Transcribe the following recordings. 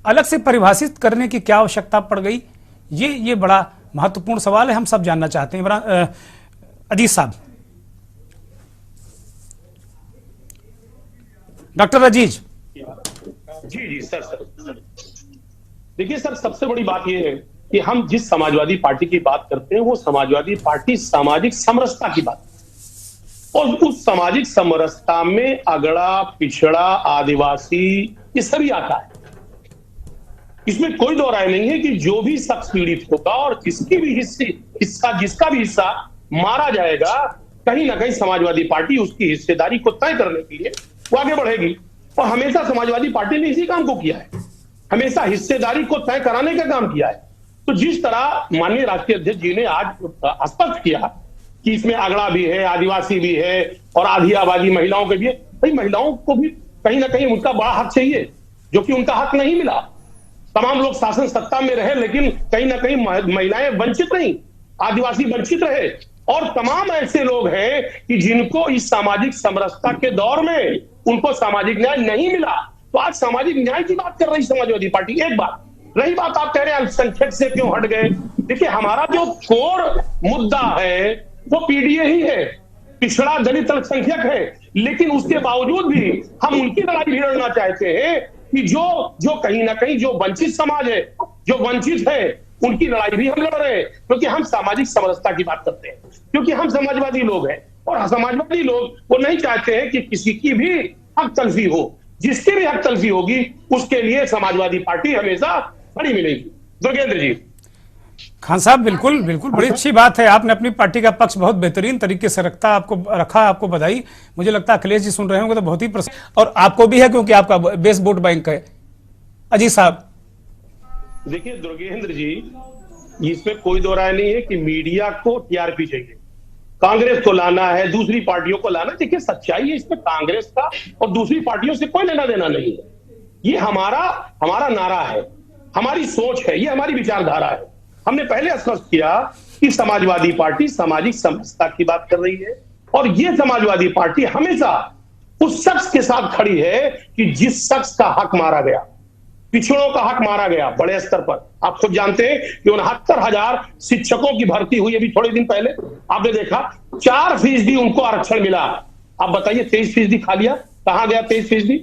अलग से परिभाषित करने की क्या आवश्यकता पड़ गई? ये बड़ा महत्वपूर्ण सवाल है, हम सब जानना चाहते हैं। अजीज साहब, डॉक्टर अजीज। जी जी सर। देखिए सर, सबसे बड़ी बात यह है कि हम जिस समाजवादी पार्टी की बात करते हैं वो समाजवादी पार्टी सामाजिक समरसता की बात, और उस सामाजिक समरसता में अगड़ा, पिछड़ा, आदिवासी ये सभी आता है। इसमें कोई दो राय नहीं है कि जो भी शख्स पीड़ित होगा और जिसका भी हिस्सा मारा जाएगा, कहीं ना कहीं समाजवादी पार्टी उसकी हिस्सेदारी को तय करने के लिए वो आगे बढ़ेगी। और हमेशा समाजवादी पार्टी ने इसी काम को किया है, हमेशा हिस्सेदारी को तय कराने का काम किया है। तो जिस तरह माननीय राष्ट्रीय अध्यक्ष जी ने आज स्पष्ट किया कि इसमें अगड़ा भी है, आदिवासी भी है और आधी आबादी महिलाओं के भी है, भाई महिलाओं को भी कहीं ना कहीं उनका बड़ा हक चाहिए, जो कि उनका हक नहीं मिला। तमाम लोग शासन सत्ता में रहे लेकिन कहीं ना कहीं महिलाएं वंचित नहीं, आदिवासी वंचित रहे। और तमाम ऐसे लोग हैं कि जिनको इस सामाजिक समरसता के दौर में उनको सामाजिक न्याय नहीं मिला। तो आज सामाजिक न्याय की बात कर रही समाजवादी पार्टी। एक बात रही बात, आप कह रहे हैं अल्पसंख्यक से क्यों हट गए। देखिए, हमारा जो कोर मुद्दा है वो पीडीए ही है, पिछड़ा दलित अल्पसंख्यक है, लेकिन उसके बावजूद भी हम उनकी लड़ाई भी लड़ना चाहते हैं कि जो कहीं ना कहीं जो वंचित समाज है, जो वंचित है, उनकी लड़ाई भी हम लड़ रहे हैं, क्योंकि हम सामाजिक समरसता की बात करते हैं, क्योंकि हम समाजवादी लोग हैं। और समाजवादी लोग वो नहीं चाहते हैं कि किसी की भी हक तलफी हो। जिसकी भी हक तलफी होगी उसके लिए समाजवादी पार्टी हमेशा खड़ी मिलेगी। दुर्गेंद्र जी। खान साहब, बिल्कुल बिल्कुल, बड़ी अच्छी बात है, आपने अपनी पार्टी का पक्ष बहुत बेहतरीन तरीके से रखा, आपको बधाई। मुझे लगता है अखिलेश जी सुन रहे होंगे तो बहुत ही प्रसन्न, और आपको भी है क्योंकि आपका बेस वोट बैंक है। अजीत साहब। देखिए दुर्गेंद्र जी, इसमें कोई दो राय नहीं है कि मीडिया को टीआरपी चाहिए, कांग्रेस को लाना है, दूसरी पार्टियों को लाना। देखिए सच्चाई है, इसमें कांग्रेस का और दूसरी पार्टियों से कोई लेना देना नहीं है। ये हमारा नारा है, हमारी सोच है, ये हमारी विचारधारा है। हमने पहले स्पष्ट किया कि समाजवादी पार्टी सामाजिक समरसता की बात कर रही है, और ये समाजवादी पार्टी हमेशा उस शख्स के साथ खड़ी है कि जिस शख्स का हक मारा गया, पिछड़ों का हक मारा गया बड़े स्तर पर। आप खुद जानते हैं कि 69,000 शिक्षकों की भर्ती हुई अभी थोड़े दिन पहले, आपने देखा 4% उनको आरक्षण मिला। आप बताइए 23% खा लिया, कहां गया 23%?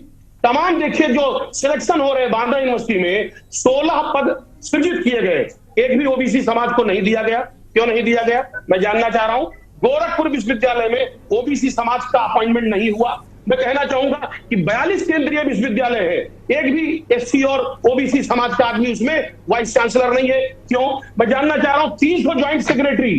तमाम देखिए जो सिलेक्शन हो रहे बांद्रा यूनिवर्सिटी में 16 पद सृजित किए गए, एक भी ओबीसी समाज को नहीं दिया गया। क्यों नहीं दिया गया, मैं जानना चाह रहा हूं। गोरखपुर विश्वविद्यालय में ओबीसी समाज का अपॉइंटमेंट नहीं हुआ। मैं कहना चाहूंगा कि 42 केंद्रीय विश्वविद्यालय है, एक भी एससी और ओबीसी समाज का आदमी उसमें वाइस चांसलर नहीं है। क्यों, मैं जानना चाह रहा हूं। 300 ज्वाइंट सेक्रेटरी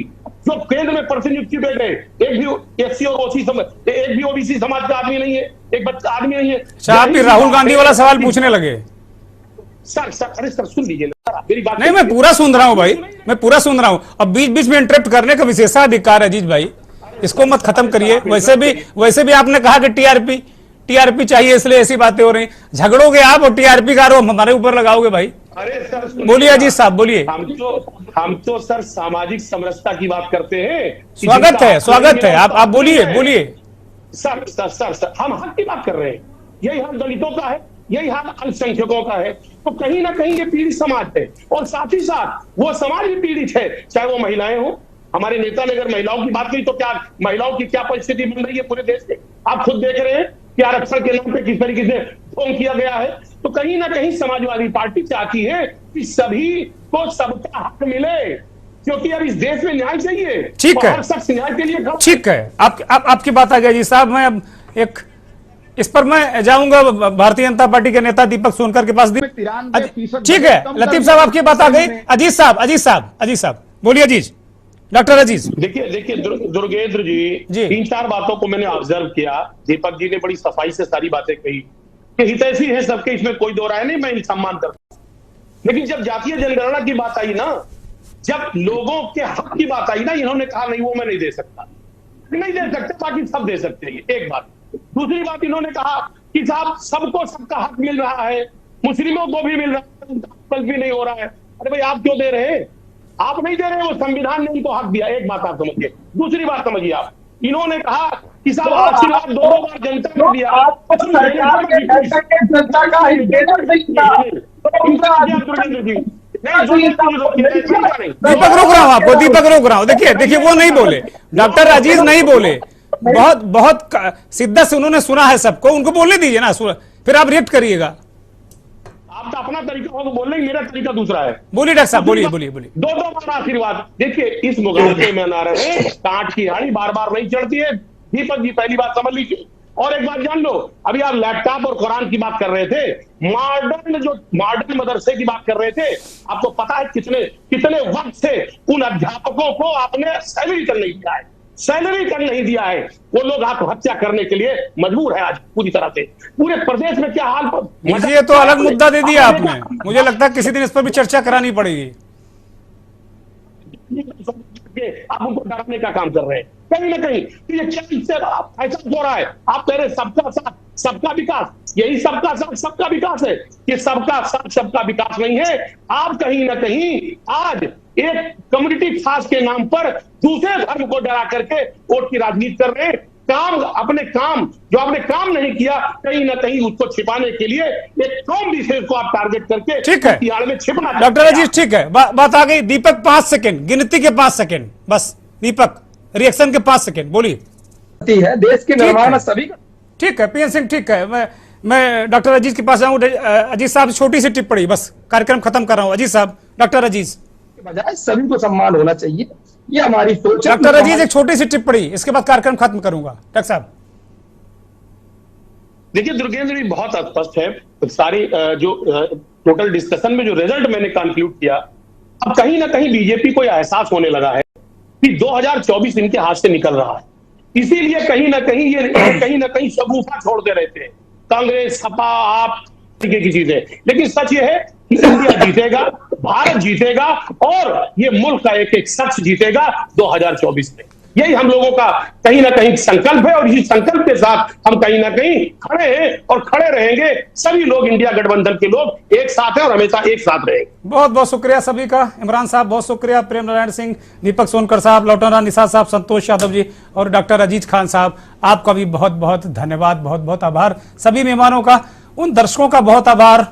जो केंद्र में प्रतिनियुक्ति है, एक भी एससी और ओसी समाज, एक भी ओबीसी समाज का आदमी नहीं है, एक आदमी नहीं है। आप भी राहुल गांधी वाला सवाल पूछने लगे। सर अरे सर सुन लीजिए ना मेरी बात। नहीं, मैं पूरा सुन रहा हूं भाई, मैं पूरा सुन रहा हूं। अब बीच बीच में इंटरप्ट करने का विशेषाधिकार है अजीत भाई, इसको मत खत्म करिए। वैसे भी आपने कहा कि टीआरपी चाहिए, इसलिए ऐसी बातें हो रही। झगड़ोगे आप और टीआरपी का आरोप हमारे ऊपर लगाओगे भाई। अरे सर बोलिए अजीत साहब, बोलिए। हम तो सर सामाजिक समरसता की बात करते हैं। स्वागत है, आप बोलिए। सर हम हक की बात कर रहे हैं। यही हाल दलितों का है, यही हाल अल्पसंख्यकों का है। तो कहीं ना कहीं ये पीड़ित समाज है, और साथ ही साथ वो समाज भी पीड़ित है, चाहे वो महिलाएं हो। हमारे नेता ने अगर महिलाओं की बात की तो क्या महिलाओं की क्या परिस्थिति बन रही है पूरे देश में, आप खुद देख रहे हैं कि आरक्षण के नाम पे किस तरीके से ढोंग किया गया है। तो कहीं ना कहीं समाजवादी पार्टी चाहती है कि सभी को सबका हक मिले, क्योंकि अब इस देश में न्याय चाहिए। ठीक है, हर शख्स न्याय के लिए ठीक है। आपकी बात आ गई जी साहब। मैं अब इस पर मैं जाऊंगा भारतीय जनता पार्टी के नेता दीपक सोनकर के पास। ठीक है लतीफ साहब, आपकी बात आ गई। अजीत साहब बोलिए। अजीज, डॉक्टर अजीज। देखिए दुर्गेंद्र जी, 3-4 बातों को मैंने ऑब्जर्व किया। दीपक जी ने बड़ी सफाई से सारी बातें कही कि हितैषी है सबके, इसमें कोई दो राय नहीं, मैं सम्मान करता हूं। लेकिन जब जातीय जनगणना की बात आई ना, जब लोगों के हक की बात आई ना, इन्होंने कहा नहीं वो मैं नहीं दे सकता, नहीं दे सकते, बाकी सब दे सकते हैं। एक बात। दूसरी बात, इन्होंने कहा कि साहब सबको सबका हक मिल रहा है, मुस्लिमों को भी मिल रहा है, उनका भी नहीं हो रहा है। अरे भाई आप क्यों दे रहे हैं? आप नहीं दे रहे, वो संविधान ने उनको हक दिया। एक बात आप समझिए। दूसरी बात समझिए आप, इन्होंने कहा कि साहब आशीर्वाद 2 बार जनता ने दिया, आपको सरकार के पैसे के जनता का इंतजार नहीं दीपक रोक रहा हूं आपको, दीपक रोक रहा हूं। देखिए देखिए, वो नहीं बोले, डॉक्टर अजीज नहीं बोले, बहुत बहुत शिद्दत से उन्होंने सुना है सबको, उनको बोलने दीजिए ना, फिर आप रिएक्ट करिएगा। आपका अपना तरीका हो तो बोलने, मेरा तरीका दूसरा है। बोलिए डॉक्टर साहब, बोलिए बोलिए बोलिए। 2 बार आशीर्वाद। देखिए, इस मुकाबले में ना रहे, कांट की हाड़ी बार बार नहीं चढ़ती है। दीपक जी, पहली बात समझ लीजिए। और एक बात जान लो, अभी आप लैपटॉप और कुरान की बात कर रहे थे, मॉडर्न मदरसे की बात कर रहे थे। आपको पता है कितने वक्त से उन अध्यापकों को आपने सैलरी तक नहीं दिया है, सैलरी तक नहीं दिया है। वो लोग आत्महत्या करने के लिए मजबूर है आज पूरी तरह से। पूरे प्रदेश में क्या हाल, ये तो अलग मुद्दा दे दिया आपने, मुझे लगता है किसी दिन इस पर भी चर्चा करानी पड़ेगी। आप उनको डराने का काम कर रहे हैं कहीं ना कहीं। तो ये क्या इससे ऐसा हो रहा है? आप कह रहे सबका साथ सबका विकास, यही सबका साथ सबका विकास है। कि सबका साथ सबका विकास नहीं है। आप कहीं ना कहीं आज एक कम्युनिटी खास के नाम पर दूसरे धर्म को डरा करके वोट की राजनीति कर रहे हैं। अपने काम जो आपने काम नहीं किया, कहीं ना कहीं उसको छिपाने के लिए एक कौम विशेष को आप टारगेट करके ठीक है तिहाड़ में छिपना। डॉक्टर अजीज, ठीक है, बात आ गई। दीपक 5 सेकंड, गिनती के 5 सेकंड बस। दीपक, रिएक्शन के 5 सेकंड, बोलिए। है देश के निर्माण सभी का। ठीक है पीएन सिंह, ठीक है, मैं डॉक्टर अजीज के पास जाऊंगा। अजीज साहब, छोटी सी टिप्पणी, बस कार्यक्रम खत्म कर रहा हूं। अजीज साहब, डॉक्टर अजीज के बजाय सभी को सम्मान होना चाहिए, ये हमारी सोच है। डॉक्टर अजीज, एक छोटी सी टिप्पणी, इसके बाद कार्यक्रम खत्म करूंगा। डॉक्टर साहब, देखिए दुर्गेंद्र जी, बहुत स्पष्ट है सारी जो टोटल डिस्कशन में जो रिजल्ट मैंने कंक्लूड किया, अब कहीं ना कहीं बीजेपी को यह एहसास होने लगा है कि 2024 इनके हाथ से निकल रहा है। इसीलिए कहीं ना कहीं शगुफा छोड़ते रहते हैं, कांग्रेस, सपा, आप तरीके की चीजें। लेकिन सच ये है कि इंडिया जीतेगा, भारत जीतेगा और ये मुल्क का एक एक शख्स जीतेगा 2024 में। यही हम लोगों का कहीं ना कहीं संकल्प है और इसी संकल्प के साथ हम कहीं ना कहीं खड़े हैं और खड़े रहेंगे। सभी लोग, इंडिया गठबंधन के लोग एक साथ हैं और हमेशा एक साथ रहेंगे। बहुत बहुत शुक्रिया सभी का। इमरान साहब बहुत शुक्रिया, प्रेम नारायण सिंह, दीपक सोनकर साहब, लौटन राम निसार साहब, संतोष यादव जी और डॉक्टर अजीज खान साहब, आपका भी बहुत बहुत धन्यवाद, बहुत बहुत आभार। सभी मेहमानों का, उन दर्शकों का बहुत आभार